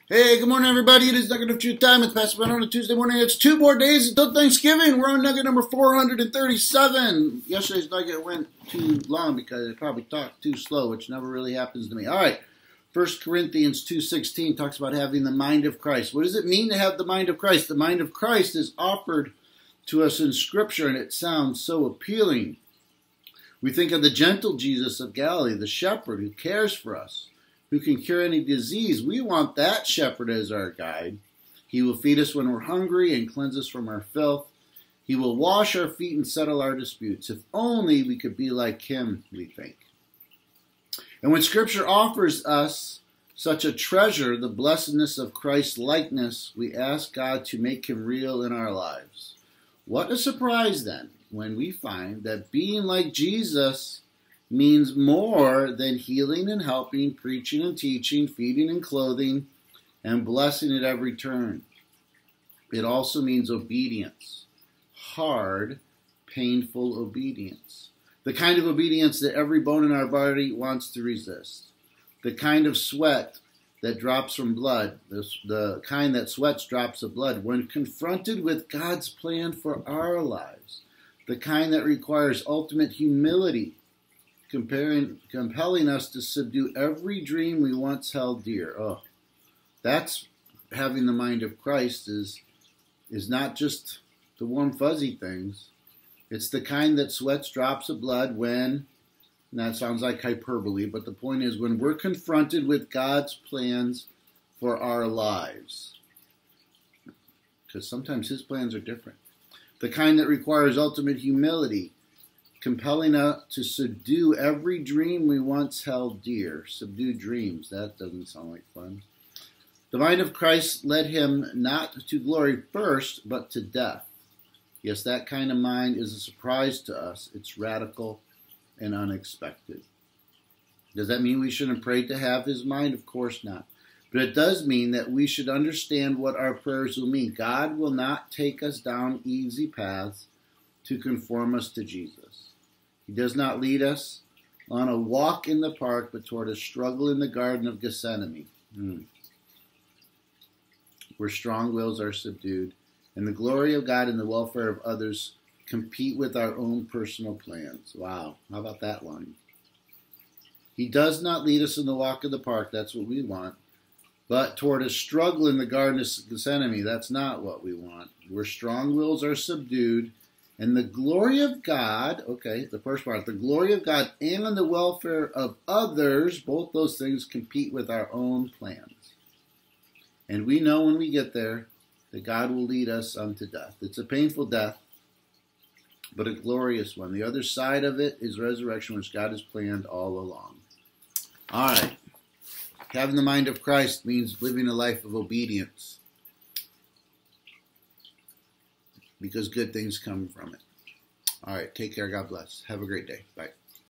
Hey, good morning, everybody. It is Nugget of Truth time. It's Pastor Ben on a Tuesday morning. It's 2 more days until Thanksgiving. We're on Nugget number 437. Yesterday's Nugget went too long because I probably talked too slow, which never really happens to me. All right. 1 Corinthians 2:16 talks about having the mind of Christ. What does it mean to have the mind of Christ? The mind of Christ is offered to us in Scripture, and it sounds so appealing. We think of the gentle Jesus of Galilee, the shepherd who cares for us, who can cure any disease. We want that shepherd as our guide. He will feed us when we're hungry and cleanse us from our filth. He will wash our feet and settle our disputes. If only we could be like him, we think. And when Scripture offers us such a treasure, the blessedness of Christ's likeness, we ask God to make him real in our lives. What a surprise, then, when we find that being like Jesus means more than healing and helping, preaching and teaching, feeding and clothing, and blessing at every turn. It also means obedience. Hard, painful obedience. The kind of obedience that every bone in our body wants to resist. The kind of sweat that drops from blood. The kind that sweats drops of blood when confronted with God's plan for our lives. The kind that requires ultimate humility, compelling us to subdue every dream we once held dear. Oh, that's having the mind of Christ is not just the warm fuzzy things. It's the kind that sweats drops of blood when, and that sounds like hyperbole, but the point is when we're confronted with God's plans for our lives. Because sometimes his plans are different. The kind that requires ultimate humility, compelling us to subdue every dream we once held dear. Subdue dreams. That doesn't sound like fun. The mind of Christ led him not to glory first, but to death. Yes, that kind of mind is a surprise to us. It's radical and unexpected. Does that mean we shouldn't pray to have his mind? Of course not. But it does mean that we should understand what our prayers will mean. God will not take us down easy paths to conform us to Jesus. He does not lead us on a walk in the park, but toward a struggle in the Garden of Gethsemane, where strong wills are subdued, and the glory of God and the welfare of others compete with our own personal plans. Wow, how about that line? He does not lead us in the walk of the park, that's what we want, but toward a struggle in the Garden of Gethsemane, that's not what we want, where strong wills are subdued, and the glory of God, okay, the first part, the glory of God and the welfare of others, both those things compete with our own plans. And we know when we get there that God will lead us unto death. It's a painful death, but a glorious one. The other side of it is resurrection, which God has planned all along. All right. Having the mind of Christ means living a life of obedience, because good things come from it. All right, take care. God bless. Have a great day. Bye.